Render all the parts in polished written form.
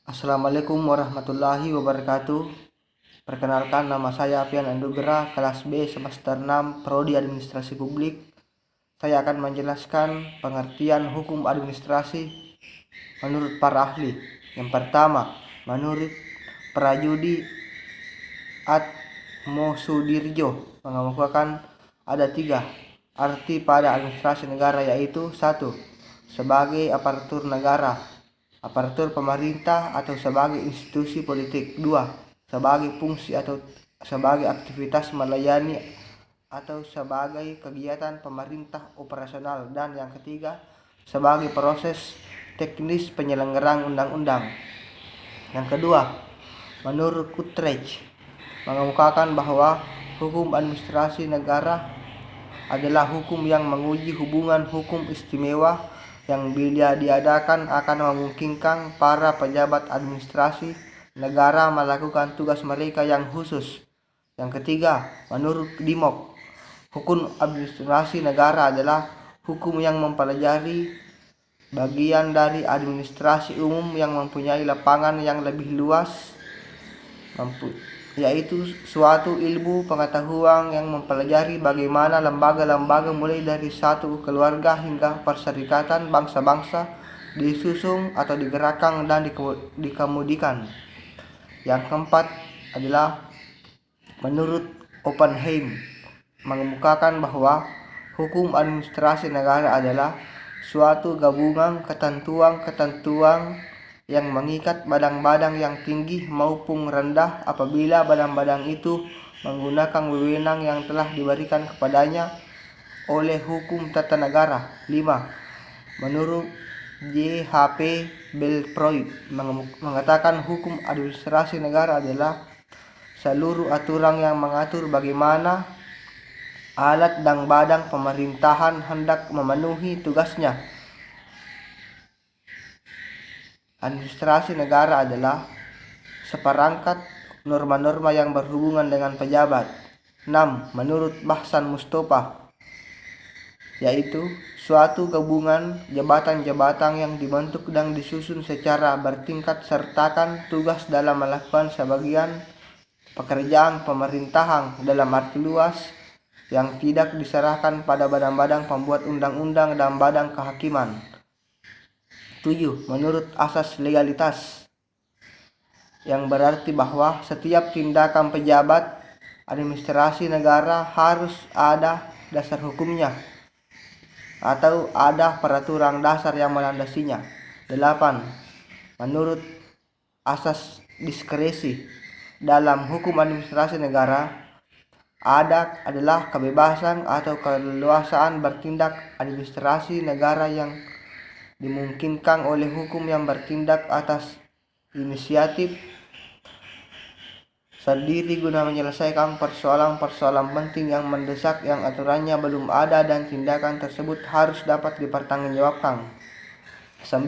Assalamualaikum warahmatullahi wabarakatuh. Perkenalkan, nama saya Apian Andugra, kelas B semester 6, Prodi Administrasi Publik. Saya akan menjelaskan pengertian hukum administrasi menurut para ahli. Yang pertama, menurut Prajudi Atmosudirjo mengemukakan ada 3 arti pada administrasi negara, yaitu 1. Sebagai aparatur negara, aparatur pemerintah atau sebagai institusi politik. 2. Sebagai fungsi atau sebagai aktivitas melayani atau sebagai kegiatan pemerintah operasional. Dan yang ketiga, sebagai proses teknis penyelenggaraan undang-undang. Yang kedua, menurut Utrecht mengemukakan bahwa hukum administrasi negara adalah hukum yang menguji hubungan hukum istimewa yang bila diadakan akan memungkinkan para pejabat administrasi negara melakukan tugas mereka yang khusus. Yang ketiga, menurut Dimok, hukum administrasi negara adalah hukum yang mempelajari bagian dari administrasi umum yang mempunyai lapangan yang lebih luas, yaitu suatu ilmu pengetahuan yang mempelajari bagaimana lembaga-lembaga mulai dari satu keluarga hingga perserikatan bangsa-bangsa disusun atau digerakkan dan dikemudikan. Yang keempat adalah menurut Oppenheim mengemukakan bahwa hukum administrasi negara adalah suatu gabungan ketentuan-ketentuan yang mengikat badan-badan yang tinggi maupun rendah apabila badan-badan itu menggunakan wewenang yang telah diberikan kepadanya oleh hukum tata negara. 5. Menurut J.H.P. Belfroid mengatakan hukum administrasi negara adalah seluruh aturan yang mengatur bagaimana alat dan badan pemerintahan hendak memenuhi tugasnya. Administrasi negara adalah seperangkat norma-norma yang berhubungan dengan pejabat. 6. Menurut Bahsan Mustafa, yaitu suatu gabungan jabatan-jabatan yang dibentuk dan disusun secara bertingkat sertakan tugas dalam melakukan sebagian pekerjaan pemerintahan dalam arti luas yang tidak diserahkan pada badan-badan pembuat undang-undang dan badan kehakiman. 7. Menurut asas legalitas, yang berarti bahwa setiap tindakan pejabat administrasi negara harus ada dasar hukumnya atau ada peraturan dasar yang melandasinya. 8. Menurut asas diskresi, dalam hukum administrasi negara adalah kebebasan atau keleluasaan bertindak administrasi negara yang dimungkinkan oleh hukum yang bertindak atas inisiatif sendiri guna menyelesaikan persoalan-persoalan penting yang mendesak yang aturannya belum ada dan tindakan tersebut harus dapat dipertanggungjawabkan. 9.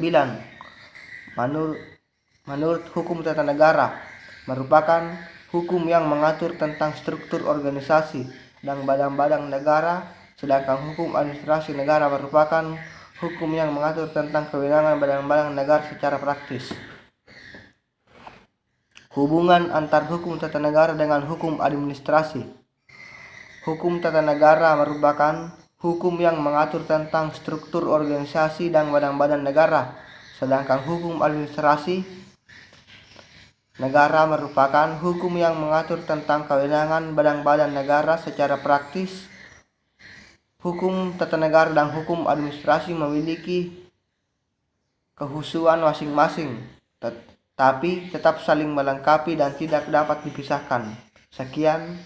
Menurut hukum tata negara merupakan hukum yang mengatur tentang struktur organisasi dan badan-badan negara, sedangkan hukum administrasi negara merupakan hukum yang mengatur tentang kewenangan badan-badan negara secara praktis. Hubungan antar hukum tata negara dengan hukum administrasi. Hukum tata negara merupakan hukum yang mengatur tentang struktur organisasi dan badan-badan negara, sedangkan hukum administrasi negara merupakan hukum yang mengatur tentang kewenangan badan-badan negara secara praktis. Hukum tata negara dan hukum administrasi memiliki kekhususan masing-masing, tapi tetap saling melengkapi dan tidak dapat dipisahkan. Sekian.